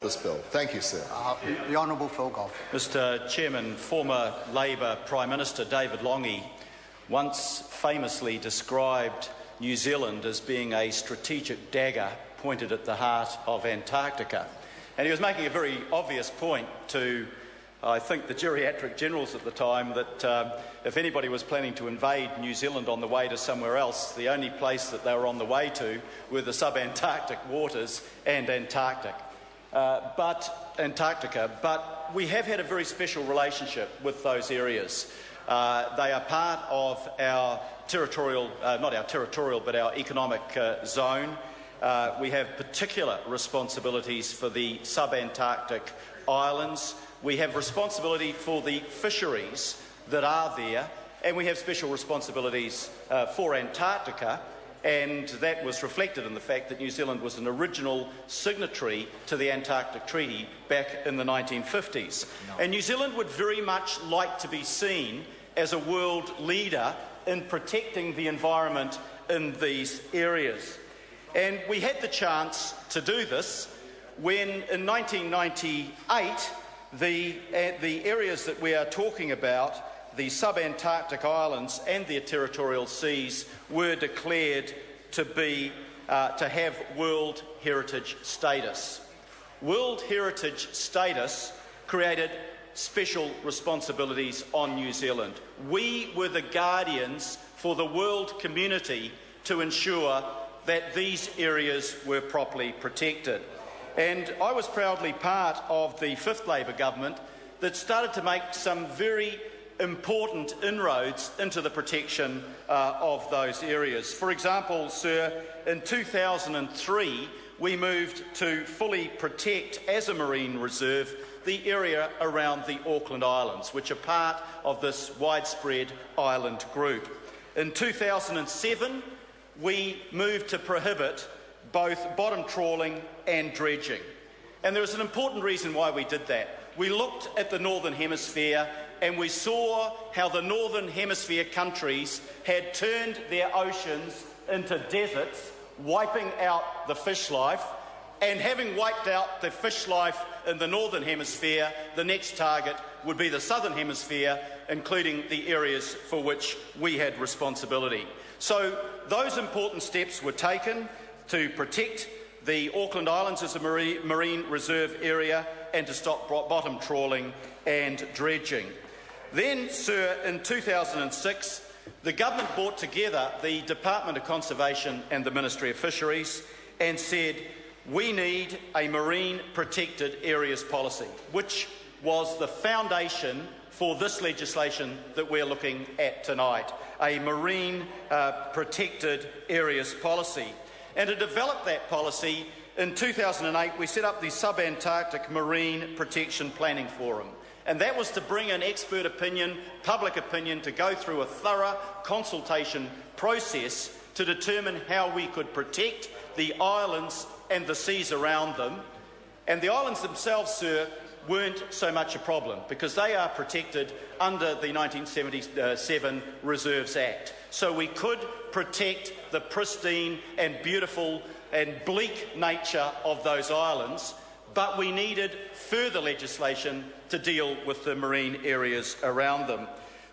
This bill. Thank you, sir. The Honourable Phil Goff. Mr Chairman, former Labour Prime Minister David Lange once famously described New Zealand as being a strategic dagger pointed at the heart of Antarctica. And he was making a very obvious point to, I think, the geriatric generals at the time that if anybody was planning to invade New Zealand on the way to somewhere else, the only place that they were on the way to were the subantarctic waters and Antarctica. But we have had a very special relationship with those areas. They are part of our territorial, not our territorial, but our economic zone. We have particular responsibilities for the subantarctic islands. We have responsibility for the fisheries that are there, and we have special responsibilities for Antarctica. And that was reflected in the fact that New Zealand was an original signatory to the Antarctic Treaty back in the 1950s. And New Zealand would very much like to be seen as a world leader in protecting the environment in these areas. And we had the chance to do this when, in 1998, the areas that we are talking about, the subantarctic islands and their territorial seas, were declared to have World Heritage status. World Heritage status created special responsibilities on New Zealand. We were the guardians for the world community to ensure that these areas were properly protected. And I was proudly part of the fifth Labour government that started to make some very important inroads into the protection of those areas. For example, sir, in 2003 we moved to fully protect as a marine reserve the area around the Auckland Islands, which are part of this widespread island group. In 2007 we moved to prohibit both bottom trawling and dredging. And there was an important reason why we did that. We looked at the Northern Hemisphere and we saw how the Northern Hemisphere countries had turned their oceans into deserts, wiping out the fish life. And having wiped out the fish life in the Northern Hemisphere, the next target would be the Southern Hemisphere, including the areas for which we had responsibility. So those important steps were taken to protect the Auckland Islands as a marine reserve area and to stop bottom trawling and dredging. Then, sir, in 2006, the government brought together the Department of Conservation and the Ministry of Fisheries and said, we need a marine protected areas policy, which was the foundation for this legislation that we're looking at tonight, a marine protected areas policy. And to develop that policy, in 2008 we set up the Subantarctic Marine Protection Planning Forum. And that was to bring in expert opinion, public opinion, to go through a thorough consultation process to determine how we could protect the islands and the seas around them. And the islands themselves, sir, weren't so much a problem because they are protected under the 1977 Reserves Act. So we could protect the pristine and beautiful and bleak nature of those islands, but we needed further legislation to deal with the marine areas around them.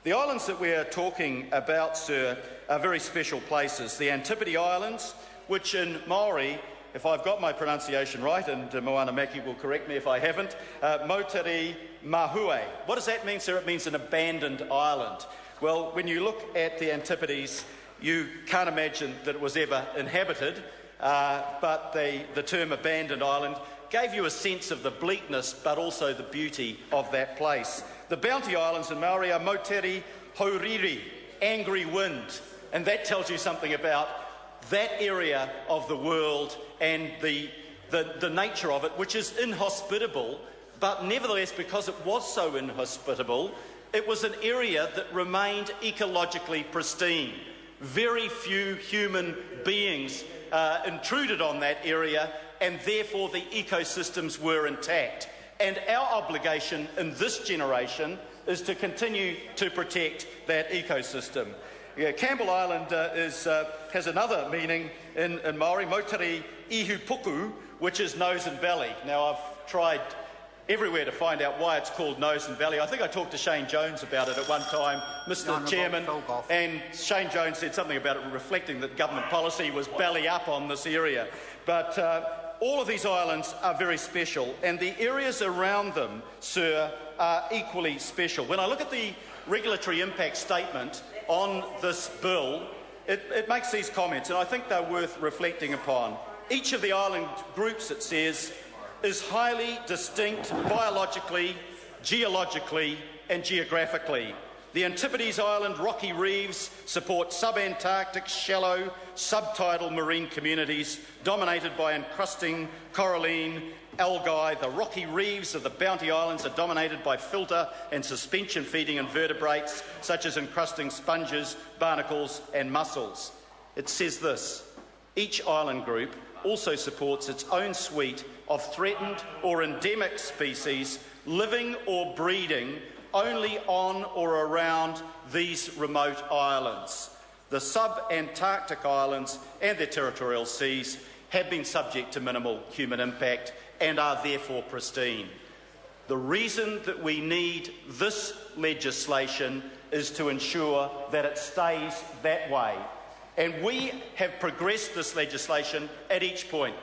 The islands that we are talking about, sir, are very special places. The Antipodes Islands, which in Maori, if I've got my pronunciation right, and Moana Maki will correct me if I haven't, Moteri Mahue. What does that mean, sir? It means an abandoned island. Well, when you look at the Antipodes, you can't imagine that it was ever inhabited, but the term abandoned island gave you a sense of the bleakness but also the beauty of that place. The Bounty Islands in Maori are Moteri Hauriri, angry wind, and that tells you something about that area of the world and the nature of it, which is inhospitable, but nevertheless, because it was so inhospitable, it was an area that remained ecologically pristine. Very few human beings intruded on that area, and therefore the ecosystems were intact. And our obligation in this generation is to continue to protect that ecosystem. Campbell Island has another meaning in Maori, Moteri Ihupuku, which is nose and belly. Now, tried everywhere to find out why it's called Nose and Valley. I think I talked to Shane Jones about it at one time, Mr. Chairman, and Shane Jones said something about it reflecting that government policy was belly up on this area. But all of these islands are very special, and the areas around them, sir, are equally special. When I look at the regulatory impact statement on this bill, it makes these comments, and I think they're worth reflecting upon. Each of the island groups, it says, is highly distinct biologically, geologically and geographically. The Antipodes Island rocky reefs support subantarctic, shallow, subtidal marine communities dominated by encrusting coralline algae. The rocky reefs of the Bounty Islands are dominated by filter and suspension feeding invertebrates such as encrusting sponges, barnacles and mussels. It says this: each island group also supports its own suite of threatened or endemic species living or breeding only on or around these remote islands. The Subantarctic Islands and their territorial seas have been subject to minimal human impact and are therefore pristine. The reason that we need this legislation is to ensure that it stays that way. And we have progressed this legislation at each point.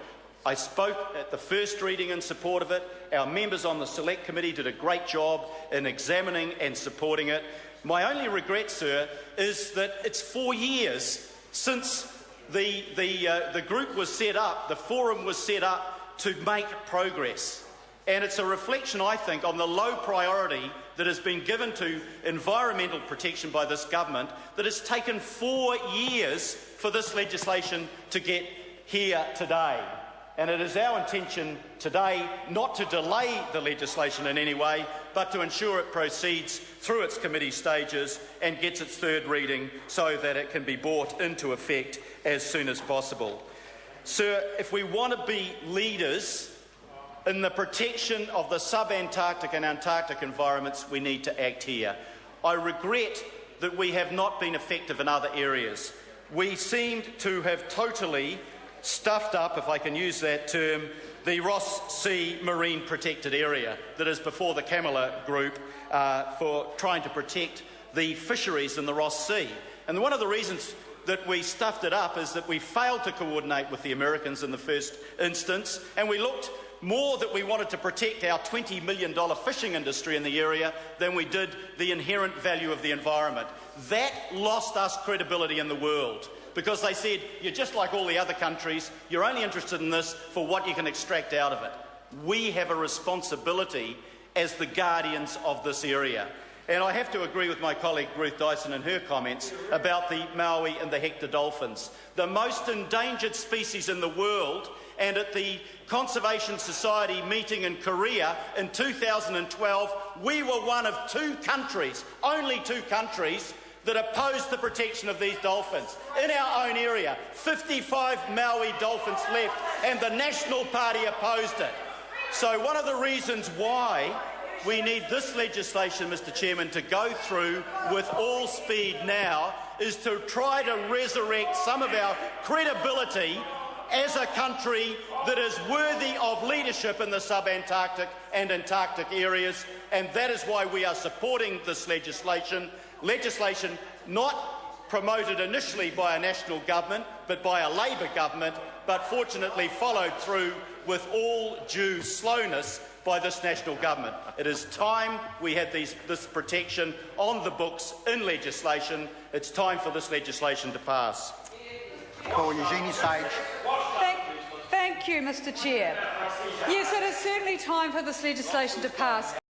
I spoke at the first reading in support of it. Our members on the Select Committee did a great job in examining and supporting it. My only regret, sir, is that it's 4 years since the group was set up, the forum was set up to make progress. And it's a reflection, I think, on the low priority that has been given to environmental protection by this government, that it's taken 4 years for this legislation to get here today. And it is our intention today not to delay the legislation in any way, but to ensure it proceeds through its committee stages and gets its third reading so that it can be brought into effect as soon as possible. Sir, if we want to be leaders in the protection of the subantarctic and Antarctic environments, we need to act here. I regret that we have not been effective in other areas. We seemed to have totally stuffed up, if I can use that term, the Ross Sea Marine Protected Area that is before the Camilla Group for trying to protect the fisheries in the Ross Sea. And one of the reasons that we stuffed it up is that we failed to coordinate with the Americans in the first instance, and we looked more that we wanted to protect our $20 million fishing industry in the area than we did the inherent value of the environment. That lost us credibility in the world, because they said, you're just like all the other countries, you're only interested in this for what you can extract out of it. We have a responsibility as the guardians of this area. And I have to agree with my colleague Ruth Dyson in her comments about the Maui and the Hector dolphins, the most endangered species in the world. And at the Conservation Society meeting in Korea in 2012, we were one of 2 countries, only 2 countries, that opposed the protection of these dolphins. In our own area, 55 Maui dolphins left, and the National Party opposed it. So one of the reasons why we need this legislation, Mr. Chairman, to go through with all speed now is to try to resurrect some of our credibility as a country that is worthy of leadership in the subantarctic and Antarctic areas, and that is why we are supporting this legislation not promoted initially by a national government but by a Labor government, but fortunately followed through with all due slowness by this national government. It is time we had this protection on the books in legislation. It's time for this legislation to pass. Call Eugenie Sage. Thank you, Mr. Chair. Yes, it is certainly time for this legislation to pass.